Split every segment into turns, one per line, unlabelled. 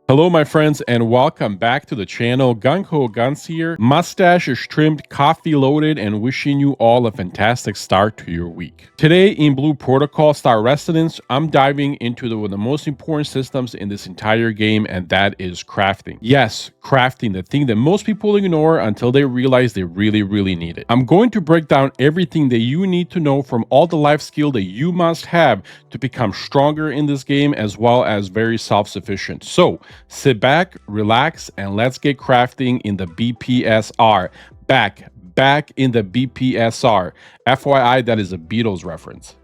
Hello, my friends, and welcome back to the channel. Gung-Ho Guns here. Mustache is trimmed, coffee loaded, and wishing you all a fantastic start to your week. Today in Blue Protocol Star Residence, I'm diving into one of the most important systems in this entire game, and that is crafting. Yes, crafting, the thing that most people ignore until they realize they really need it. I'm going to break down everything that you need to know from all the life skill that you must have to become stronger in this game, as well as very self-sufficient. So, sit back, relax, and let's get crafting in the BPSR. Back in the BPSR. FYI, that is a Beatles reference.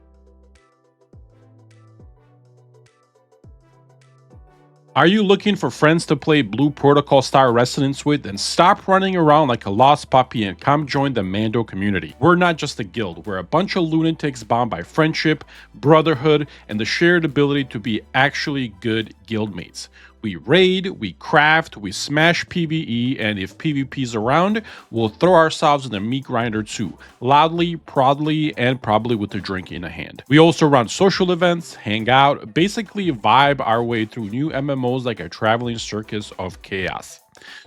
Are you looking for friends to play Blue Protocol Star Residence with? Then stop running around like a lost puppy and come join the Mando community. We're not just a guild, we're a bunch of lunatics bound by friendship, brotherhood, and the shared ability to be actually good guildmates. We raid, we craft, we smash PvE, and if PvP's around, we'll throw ourselves in the meat grinder too, loudly, proudly, and probably with a drink in a hand. We also run social events, hang out, basically vibe our way through new MMOs like a traveling circus of chaos.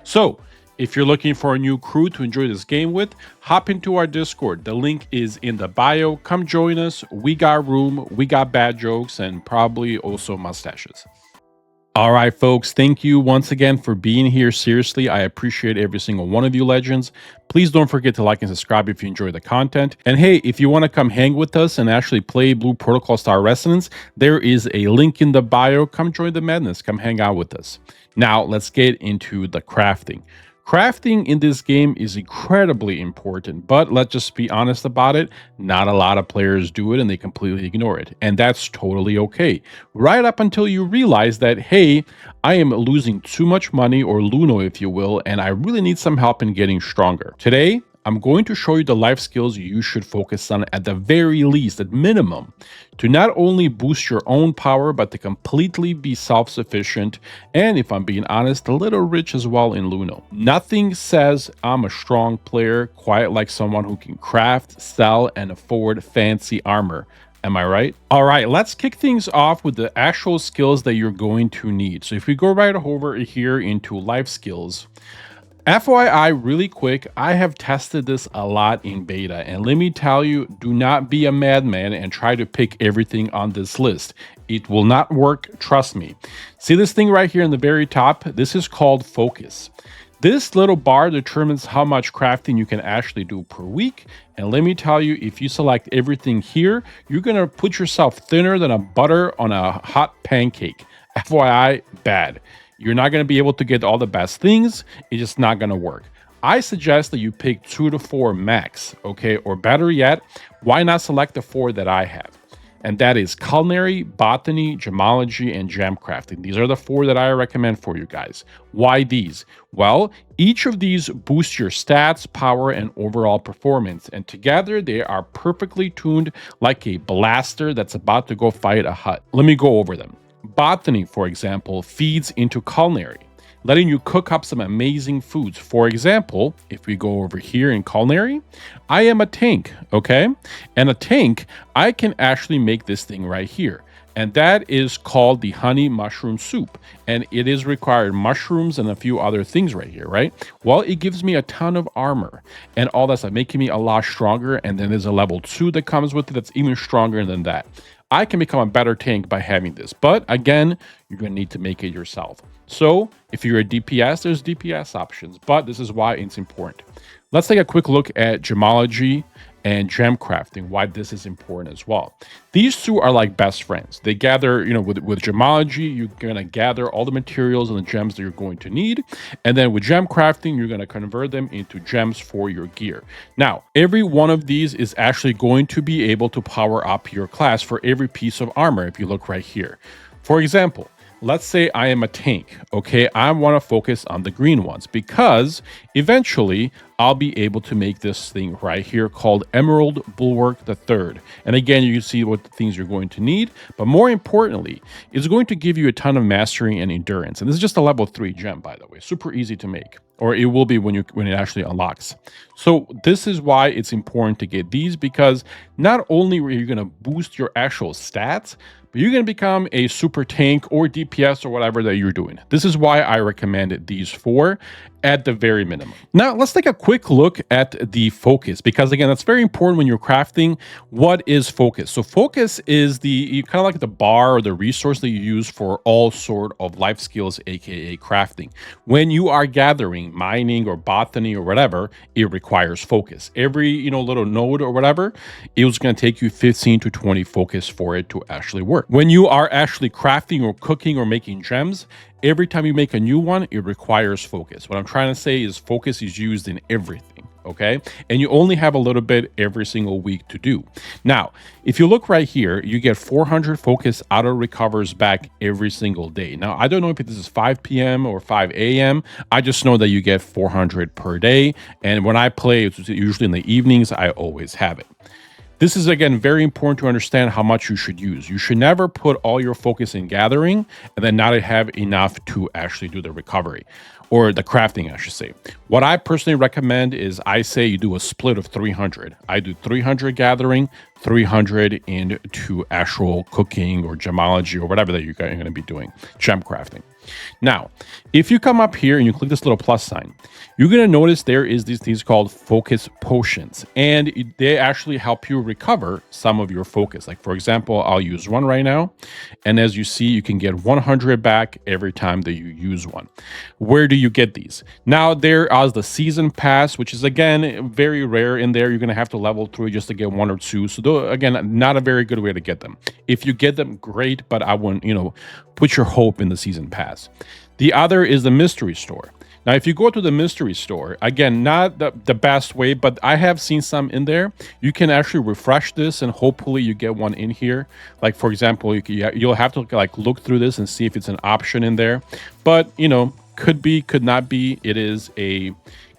So, if you're looking for a new crew to enjoy this game with, hop into our Discord. The link is in the bio. Come join us. We got room, we got bad jokes, and probably also mustaches. All right, folks, thank you once again for being here. Seriously, I appreciate every single one of you legends. Please don't forget to like and subscribe if you enjoy the content. And hey, if you want to come hang with us and actually play Blue Protocol Star Resonance, there is a link in the bio. Come join the madness. Come hang out with us. Now, let's get into the crafting. Crafting in this game is incredibly important, but let's just be honest about it. Not a lot of players do it and they completely ignore it. And that's totally okay. Right up until you realize that, hey, I am losing too much money, or Luno, if you will, and I really need some help in getting stronger. Today, I'm going to show you the life skills you should focus on at the very least, at minimum, to not only boost your own power, but to completely be self-sufficient, and if I'm being honest, a little rich as well in Luno. Nothing says I'm a strong player quite like someone who can craft, sell, and afford fancy armor. Am I right? All right, let's kick things off with the actual skills that you're going to need. So if we go right over here into life skills, FYI, really quick, I have tested this a lot in beta, and let me tell you, do not be a madman and try to pick everything on this list. It will not work, trust me. See this thing right here in the very top? This is called focus. This little bar determines how much crafting you can actually do per week, and let me tell you, if you select everything here, you're gonna put yourself thinner than a butter on a hot pancake. FYI, bad. You're not going to be able to get all the best things. It's just not going to work. I suggest that you pick 2 to 4 max, okay? Or better yet, why not select the 4 that I have? And that is Culinary, Botany, Gemology, and Gemcrafting. These are the 4 that I recommend for you guys. Why these? Well, each of these boosts your stats, power, and overall performance. And together, they are perfectly tuned like a blaster that's about to go fight a hut. Let me go over them. Botany, for example, feeds into Culinary, letting you cook up some amazing foods. For example, if we go over here in Culinary, I am a tank, okay? And a tank, I can actually make this thing right here. And that is called the honey mushroom soup. And it is required mushrooms and a few other things right here, right? Well, it gives me a ton of armor and all that's making me a lot stronger. And then there's a level 2 that comes with it that's even stronger than that. I can become a better tank by having this, but again, you're going to need to make it yourself. So if you're a DPS, there's DPS options, but this is why it's important. Let's take a quick look at Gemology and Gemcrafting, why this is important as well. These two are like best friends. They gather, with Gemology, you're going to gather all the materials and the gems that you're going to need. And then with Gemcrafting, you're going to convert them into gems for your gear. Now, every one of these is actually going to be able to power up your class for every piece of armor if you look right here. For example, let's say I am a tank, okay? I want to focus on the green ones because eventually I'll be able to make this thing right here called Emerald Bulwark III. And again, you can see what the things you're going to need, but more importantly, it's going to give you a ton of mastery and endurance. And this is just a level 3 gem, by the way, super easy to make, or it will be when it actually unlocks. So this is why it's important to get these, because not only are you going to boost your actual stats, but you're going to become a super tank or DPS or whatever that you're doing. This is why I recommended these 4 at the very minimum. Now, let's take a quick look at the focus, because again, that's very important when you're crafting. What is focus? So focus is the kind of like the bar or the resource that you use for all sort of life skills, aka crafting. When you are gathering, mining or botany or whatever, it requires focus. Every little node or whatever, it was going to take you 15 to 20 focus for it to actually work. When you are actually crafting or cooking or making gems, every time you make a new one, it requires focus. What I'm trying to say is focus is used in everything, okay? And you only have a little bit every single week to do. Now, if you look right here, you get 400 focus auto recovers back every single day. Now, I don't know if this is 5 p.m. or 5 a.m. I just know that you get 400 per day. And when I play, it's usually in the evenings, I always have it. This is, again, very important to understand how much you should use. You should never put all your focus in gathering and then not have enough to actually do the recovery, or the crafting, I should say. What I personally recommend is I say you do a split of 300. I do 300 gathering, 300 into actual cooking or gemology or whatever that you're going to be doing, Gemcrafting. Now, if you come up here and you click this little plus sign, you're going to notice there is these things called focus potions, and they actually help you recover some of your focus. Like, for example, I'll use one right now, and as you see, you can get 100 back every time that you use one. Where do you get these? Now, there is the season pass, which is, again, very rare in there. You're going to have to level through just to get 1 or 2. So, though, again, not a very good way to get them. If you get them, great, but I wouldn't, put your hope in the season pass. The other is the mystery store. Now, if you go to the mystery store, again, not the best way, but I have seen some in there. You can actually refresh this and hopefully you get one in here. Like, for example, you'll have to look through this and see if it's an option in there. But, could be, could not be. It is a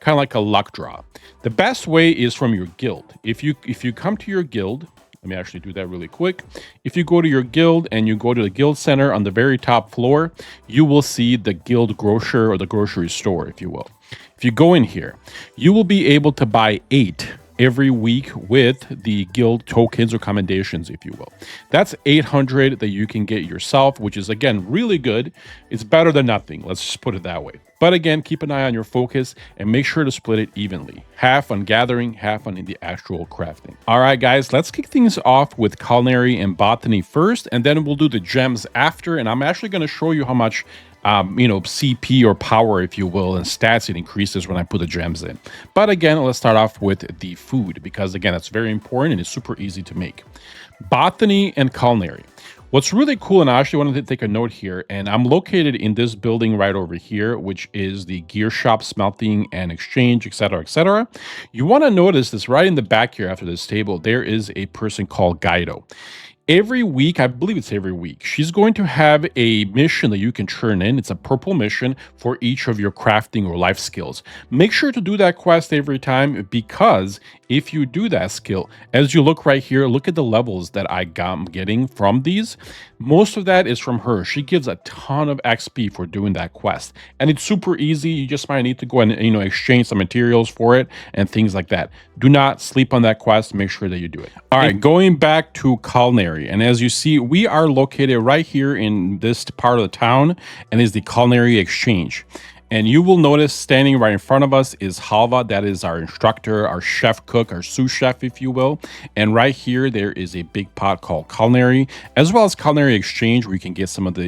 kind of like a luck draw. The best way is from your guild. If you come to your guild, let me actually do that really quick. If you go to your guild and you go to the guild center on the very top floor, you will see the guild grocer or the grocery store, if you will. If you go in here, you will be able to buy 8 every week with the guild tokens or commendations, if you will. That's 800 that you can get yourself, which is, again, really good. It's better than nothing. Let's just put it that way. But again, keep an eye on your focus and make sure to split it evenly. Half on gathering, half on the actual crafting. All right, guys, let's kick things off with culinary and botany first, and then we'll do the gems after. And I'm actually going to show you how much CP or power, if you will, and stats it increases when I put the gems in. But again, let's start off with the food, because again, it's very important and it's super easy to make. Botany and culinary. What's really cool, and I actually wanted to take a note here, and I'm located in this building right over here, which is the gear shop, smelting, and exchange, etc., etc. You want to notice this right in the back here after this table, there is a person called Gaido. Every week, I believe it's every week, she's going to have a mission that you can turn in. It's a purple mission for each of your crafting or life skills. Make sure to do that quest every time, because if you do that skill, as you look right here, look at the levels that I'm getting from these. Most of that is from her. She gives a ton of XP for doing that quest, and it's super easy. You just might need to go and exchange some materials for it and things like that. Do not sleep on that quest. Make sure that you do it. All right, going back to culinary, and as you see, we are located right here in this part of the town, and is the Culinary Exchange. And you will notice standing right in front of us is Halva. That is our instructor, our chef cook, our sous chef, if you will. And right here, there is a big pot called Culinary, as well as Culinary Exchange, where you can get some of the,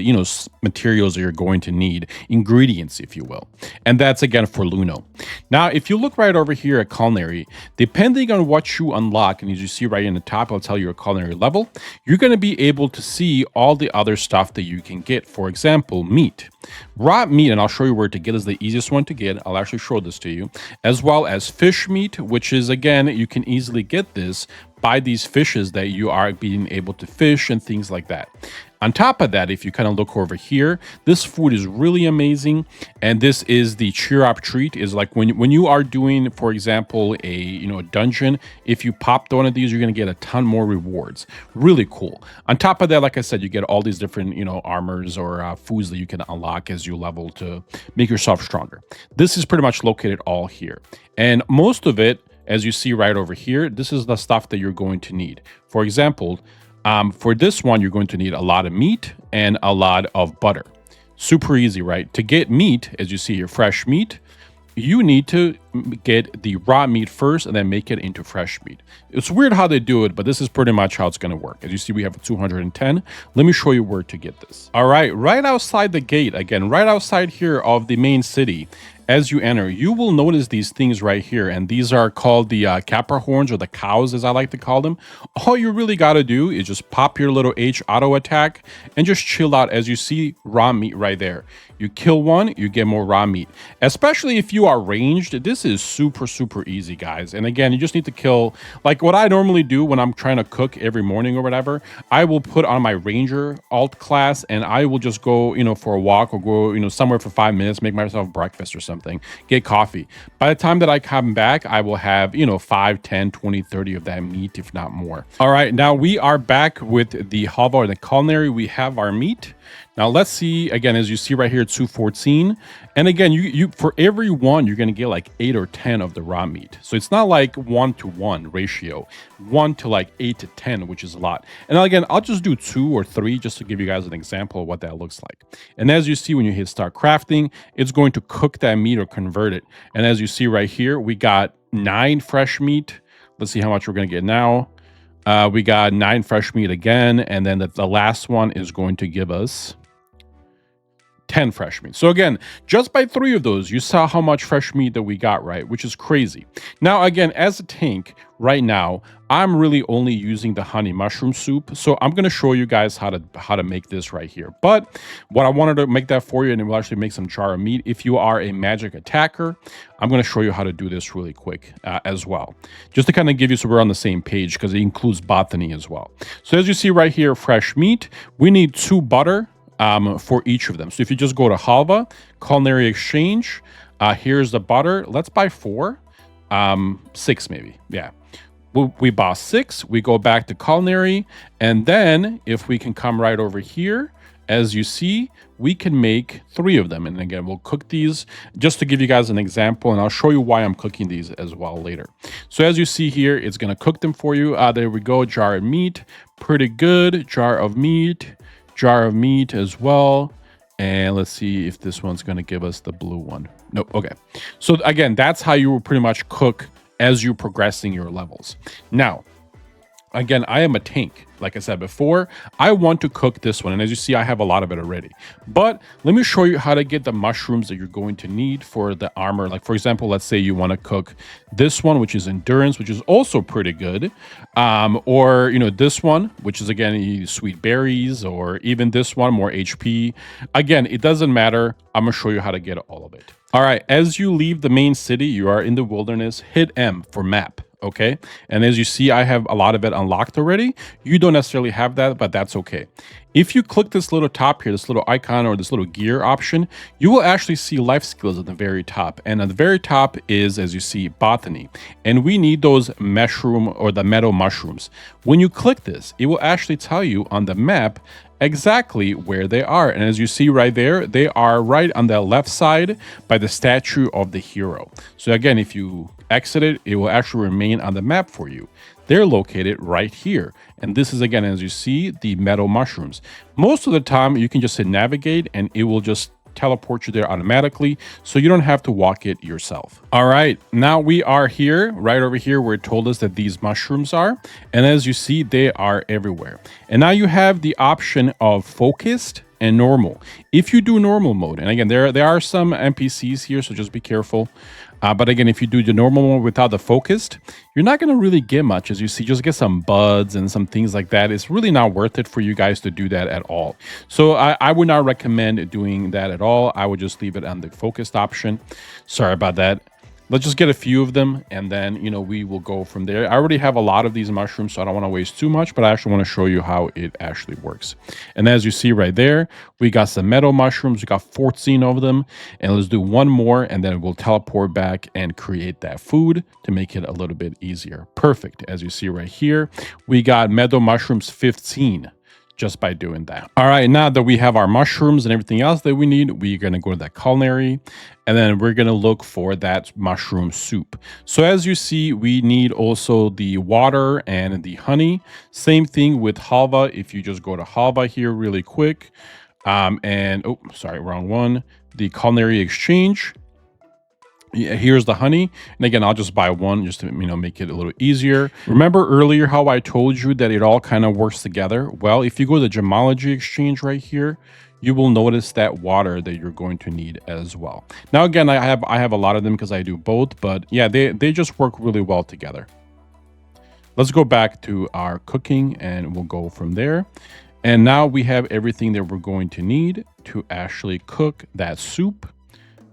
materials that you're going to need, ingredients, if you will. And that's, again, for Luno. Now, if you look right over here at Culinary, depending on what you unlock, and as you see right in the top, I'll tell you your culinary level, you're going to be able to see all the other stuff that you can get. For example, meat. Raw meat, and I'll show you where to get, is the easiest one to get. I'll actually show this to you. As well as fish meat, which is, again, you can easily get this by these fishes that you are being able to fish and things like that. On top of that, if you kind of look over here, this food is really amazing, and this is the cheer up treat. Is like when you are doing, for example, a dungeon, if you pop one of these, you're going to get a ton more rewards. Really cool. On top of that, like I said, you get all these different armors or foods that you can unlock as you level to make yourself stronger. This is pretty much located all here, and most of it, as you see right over here, this is the stuff that you're going to need. For example, For this one, you're going to need a lot of meat and a lot of butter. Super easy, right? To get meat, as you see here, fresh meat, you need to get the raw meat first and then make it into fresh meat. It's weird how they do it, but this is pretty much how it's going to work. As you see, we have a 210. Let me show you where to get this. All right outside the gate, again, right outside here of the main city, as you enter, you will notice these things right here, and these are called the Capra horns, or the cows, as I like to call them. All you really got to do is just pop your little H auto attack and just chill out. As you see, raw meat right there. You kill one, you get more raw meat. Especially if you are ranged, this is super easy, guys. And again, you just need to kill, like what I normally do when I'm trying to cook every morning or whatever, I will put on my ranger alt class and I will just go, for a walk or go, somewhere for 5 minutes, make myself breakfast or something, get coffee. By the time that I come back, I will have, 5, 10, 20, 30 of that meat, if not more. All right, now we are back with the halva or the culinary. We have our meat. Now let's see, again, as you see right here, 214. And again, you for every one, you're going to get like 8 or 10 of the raw meat. So it's not like 1-to-1 ratio, 1 to like 8 to 10, which is a lot. And again, I'll just do 2 or 3 just to give you guys an example of what that looks like. And as you see, when you hit start crafting, it's going to cook that meat or convert it. And as you see right here, we got 9 fresh meat. Let's see how much we're going to get now. We got 9 fresh meat again. And then the last one is going to give us 10 fresh meat. So again, just by 3 of those, you saw how much fresh meat that we got, right? Which is crazy. Now, again, as a tank right now, I'm really only using the honey mushroom soup. So I'm going to show you guys how to make this right here. But what I wanted to make that for you, and it will actually make some jar of meat. If you are a magic attacker, I'm going to show you how to do this really quick as well. Just to kind of give you so we're on the same page, because it includes botany as well. So as you see right here, fresh meat, we need 2 butter for each of them. So if you just go to halva, culinary exchange, here's the butter. Let's buy 4, 6 maybe. Yeah. We bought 6. We go back to culinary. And then if we can come right over here, as you see, we can make 3 of them. And again, we'll cook these just to give you guys an example. And I'll show you why I'm cooking these as well later. So as you see here, it's going to cook them for you. There we go. Jar of meat. Pretty good. Jar of meat as well. And let's see if this one's going to give us the blue one. Nope. Okay. So again, that's how you will pretty much cook as you're progressing your levels. Now, again, I am a tank. Like I said before, I want to cook this one. And as you see, I have a lot of it already. But let me show you how to get the mushrooms that you're going to need for the armor. Like, for example, let's say you want to cook this one, which is endurance, which is also pretty good. Or, this one, which is, again, sweet berries, or even this one, more HP. Again, it doesn't matter. I'm going to show you how to get all of it. All right, as you leave the main city, you are in the wilderness, hit M for map. Okay, and as you see, I have a lot of it unlocked already. You don't necessarily have that, but that's okay. If you click this little top here, this little icon or this little gear option, you will actually see life skills at the very top. And at the very top is, as you see, botany. And we need those mushroom or the meadow mushrooms. When you click this, it will actually tell you on the map exactly where they are. And as you see right there, they are right on the left side by the statue of the hero. So again, if you exit it, it will actually remain on the map for you. They're located right here. And this is, again, as you see, the meadow mushrooms. Most of the time, you can just hit navigate and it will just teleport you there automatically, so you don't have to walk it yourself. All right, now we are here, right over here where it told us that these mushrooms are. And as you see, they are everywhere. And now you have the option of focused and normal. If you do normal mode, and again, there are some NPCs here, so just be careful. But again, if you do the normal one without the focused, you're not going to really get much. As you see, just get some buds and some things like that. It's really not worth it for you guys to do that at all. So I would not recommend doing that at all. I would just leave it on the focused option. Sorry about that. Let's just get a few of them, and then, we will go from there. I already have a lot of these mushrooms, so I don't want to waste too much, but I actually want to show you how it actually works. And as you see right there, we got some meadow mushrooms. We got 14 of them, and let's do one more, and then we'll teleport back and create that food to make it a little bit easier. Perfect. As you see right here, we got meadow mushrooms 15. just by doing that. All right, now that we have our mushrooms and everything else that we need, we're gonna go to that culinary, and then we're gonna look for that mushroom soup. So as you see, we need also the water and the honey. Same thing with halva. If you just go to halva here really quick, and oh, sorry, wrong one. The culinary exchange. Here's the honey, and again, I'll just buy one just to make it a little easier. Remember earlier how I told you that it all kind of works together? Well, if you go to the Gemology exchange right here, you will notice that water that you're going to need as well. Now again, I have a lot of them because I do both, but yeah, they just work really well together. Let's go back to our cooking and we'll go from there. And now we have everything that we're going to need to actually cook that soup.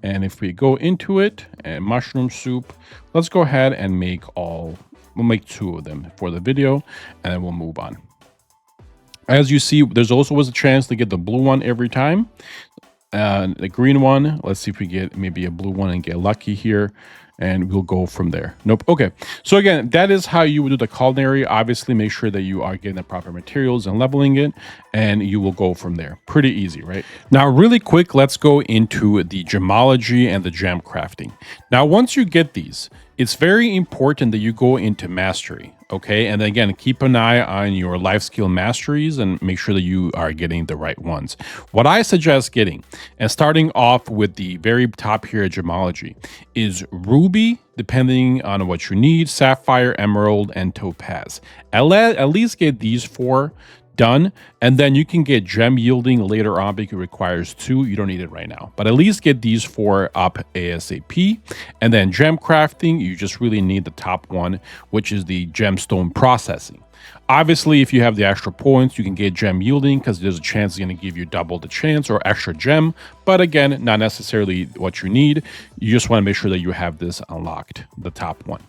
And if we go into it, and mushroom soup, let's go ahead and we'll make 2 of them for the video, and then we'll move on. As you see, there's also a chance to get the blue one every time. The green one, let's see if we get maybe a blue one and get lucky here. And we'll go from there. Nope. Okay. So again, that is how you would do the culinary. Obviously, make sure that you are getting the proper materials and leveling it, and you will go from there. Pretty easy, right? Now, really quick, let's go into the gemology and the Gemcrafting. Now, once you get these, it's very important that you go into mastery, okay? And again, keep an eye on your life skill masteries and make sure that you are getting the right ones. What I suggest getting, and starting off with the very top here at gemology, is ruby, depending on what you need, sapphire, emerald, and topaz. At least get these 4 done, and then you can get gem yielding later on because it requires 2. You don't need it right now, but at least get these 4 up ASAP. And then Gemcrafting, you just really need the top one, which is the gemstone processing. Obviously, if you have the extra points, you can get gem yielding because there's a chance it's going to give you double the chance or extra gem. But again, not necessarily what you need. You just want to make sure that you have this unlocked, the top one.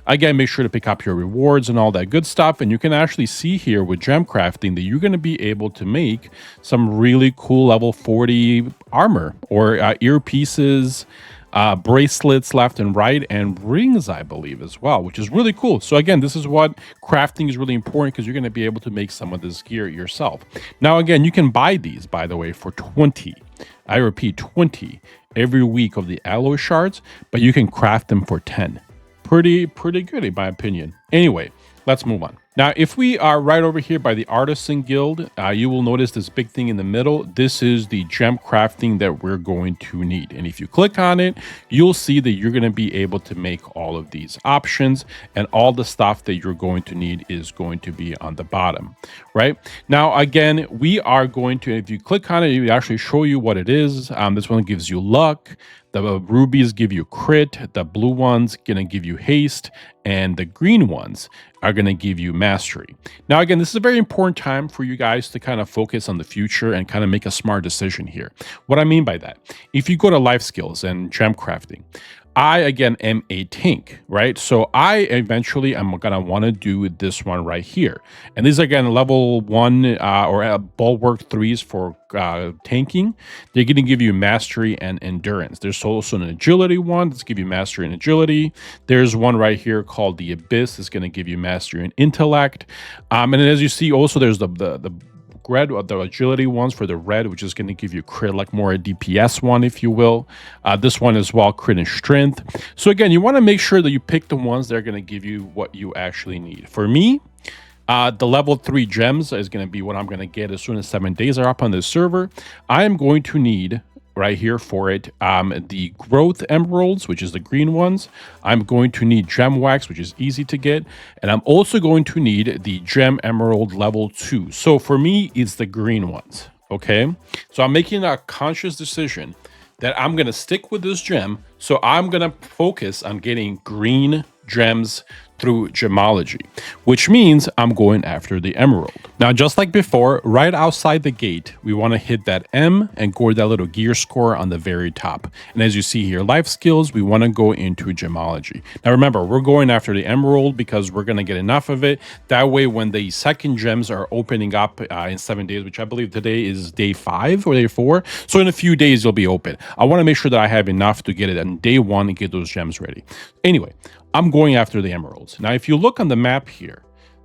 Again, make sure to pick up your rewards and all that good stuff. And you can actually see here with Gemcrafting that you're going to be able to make some really cool level 40 armor or earpieces, bracelets left and right, and rings, I believe, as well, which is really cool. So again, this is what crafting is really important because you're going to be able to make some of this gear yourself. Now, again, you can buy these, by the way, for 20. I repeat, 20 every week of the alloy shards, but you can craft them for 10. Pretty good, in my opinion. Anyway, let's move on. Now, if we are right over here by the Artisan Guild, you will notice this big thing in the middle. This is the Gemcrafting that we're going to need. And if you click on it, you'll see that you're going to be able to make all of these options, and all the stuff that you're going to need is going to be on the bottom, right? Now, again, we are going to, if you click on it, it will actually show you what it is. This one gives you luck. The rubies give you crit, the blue ones gonna give you haste, and the green ones are gonna give you mastery. Now, again, this is a very important time for you guys to kind of focus on the future and kind of make a smart decision here. What I mean by that, if you go to life skills and Gemcrafting, I, again, am a tank, right? So I eventually am going to want to do this one right here. And these, again, level 1 or bulwark 3s for tanking. They're going to give you mastery and endurance. There's also an agility one that's give you mastery and agility. There's one right here called the Abyss. That's going to give you mastery and intellect. And then as you see, also there's the red, the agility ones for the red, which is going to give you crit, like more a DPS one, if you will. This one as well, crit and strength. So again, you want to make sure that you pick the ones that are going to give you what you actually need. For me, the level 3 gems is going to be what I'm going to get as soon as 7 days are up on this server. I am going to need right here for it the growth emeralds, which is the green ones. I'm going to need gem wax, which is easy to get, and I'm also going to need the gem emerald level 2. So for me, it's the green ones. Okay, so I'm making a conscious decision that I'm going to stick with this gem, so I'm going to focus on getting green gems through gemology, which means I'm going after the emerald. Now, just like before, right outside the gate, we want to hit that M and go to that little gear score on the very top. And as you see here, life skills, we want to go into gemology. Now, remember, we're going after the emerald because we're going to get enough of it. That way, when the second gems are opening up in 7 days, which I believe today is day 5 or day 4. So in a few days, they'll be open. I want to make sure that I have enough to get it on day 1 and get those gems ready. Anyway, I'm going after the emeralds. Now, if you look on the map here,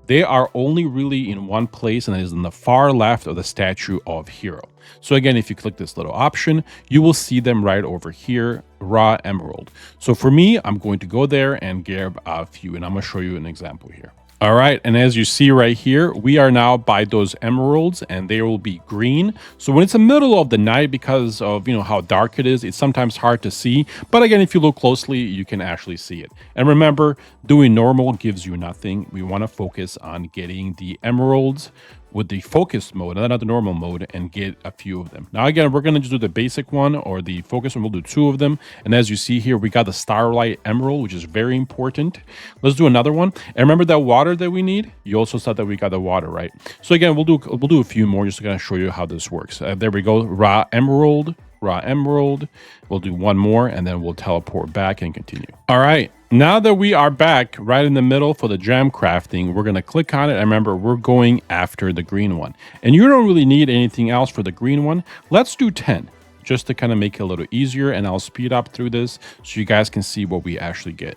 They are only really in one place, and it is in the far left of the statue of Hero. So again, if you click this little option, you will see them right over here, raw emerald. So for me, I'm going to go there and grab a few, and I'm going to show you an example here. All right, and as you see right here, we are now by those emeralds, and they will be green. So when it's the middle of the night, because of how dark it is, it's sometimes hard to see. But again, if you look closely, you can actually see it. And remember, doing normal gives you nothing. We want to focus on getting the emeralds with the focus mode, not the normal mode, and get a few of them. Now again, we're going to just do the basic one or the focus one. We'll do 2 of them. And as you see here, we got the Starlight Emerald, which is very important. Let's do another one. And remember that water that we need? You also saw that we got the water, right? So again, we'll do a few more just to kind of show you how this works. There we go. Raw emerald. We'll do one more, and then we'll teleport back and continue. All right. Now that we are back right in the middle for the Gemcrafting, we're going to click on it. And remember, we're going after the green one. And you don't really need anything else for the green one. Let's do 10 just to kind of make it a little easier. And I'll speed up through this so you guys can see what we actually get.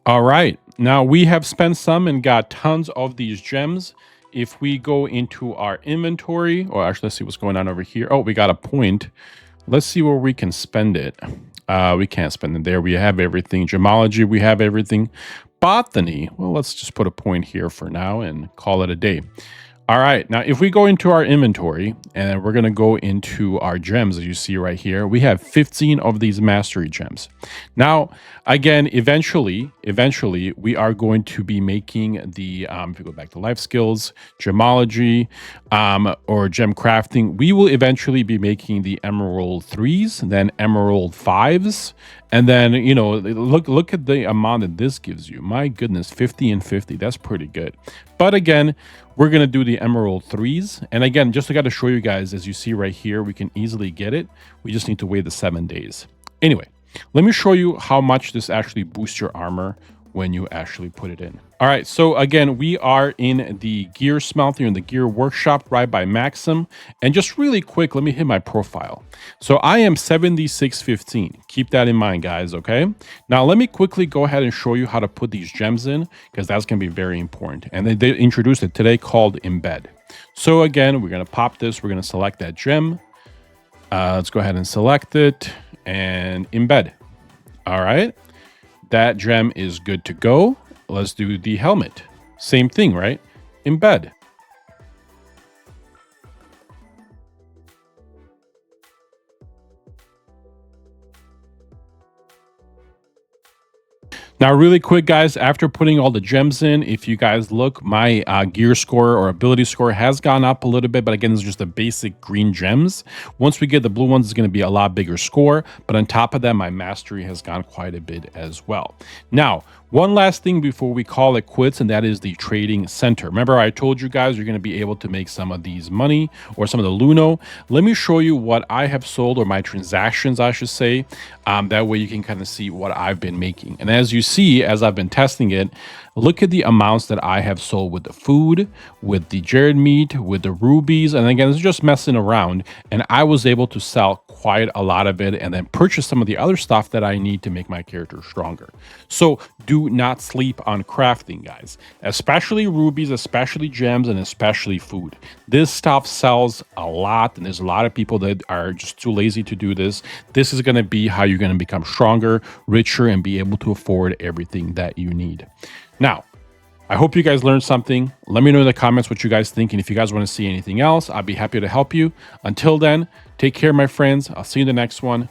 All right, now we have spent some and got tons of these gems. If we go into our inventory, or actually, let's see what's going on over here. Oh, we got a point. Let's see where we can spend it. We can't spend it there. We have everything. Gemology, we have everything. Botany, well, let's just put a point here for now and call it a day. All right, now if we go into our inventory and we're going to go into our gems, as you see right here, we have 15 of these mastery gems. Now, again, eventually, we are going to be making the, if we go back to life skills, gemology, or Gemcrafting, we will eventually be making the emerald 3s, then emerald 5s, and then, look at the amount that this gives you. My goodness, 50 and 50. That's pretty good. But again, we're going to do the emerald 3s. And again, just got to show you guys, as you see right here, we can easily get it. We just need to wait the 7 days. Anyway, let me show you how much this actually boosts your armor when you actually put it in. All right, so again, we are in the gear smelting, in the gear workshop right by Maxim. And just really quick, let me hit my profile. So I am 7615. Keep that in mind, guys, okay? Now, let me quickly go ahead and show you how to put these gems in, because that's going to be very important. And they introduced it today called embed. So again, we're going to pop this. We're going to select that gem. Let's go ahead and select it and embed. All right. That gem is good to go. Let's do the helmet. Same thing, right? Embed. Now, really quick, guys, after putting all the gems in, if you guys look, my gear score or ability score has gone up a little bit, but again, it's just the basic green gems. Once we get the blue ones, it's going to be a lot bigger score, but on top of that, my mastery has gone quite a bit as well. Now, one last thing before we call it quits, and that is the trading center. Remember, I told you guys you're going to be able to make some of these money or some of the Luno. Let me show you what I have sold, or my transactions, I should say. That way you can kind of see what I've been making. And as you see, as I've been testing it, look at the amounts that I have sold with the food, with the Jared meat, with the rubies. And again, it's just messing around. And I was able to sell quite a lot of it and then purchase some of the other stuff that I need to make my character stronger. So do not sleep on crafting, guys, especially rubies, especially gems, and especially food. This stuff sells a lot, and there's a lot of people that are just too lazy to do this. This is going to be how you're going to become stronger, richer, and be able to afford everything that you need. Now, I hope you guys learned something. Let me know in the comments what you guys think, and if you guys want to see anything else, I'll be happy to help you. Until then, take care, my friends. I'll see you in the next one.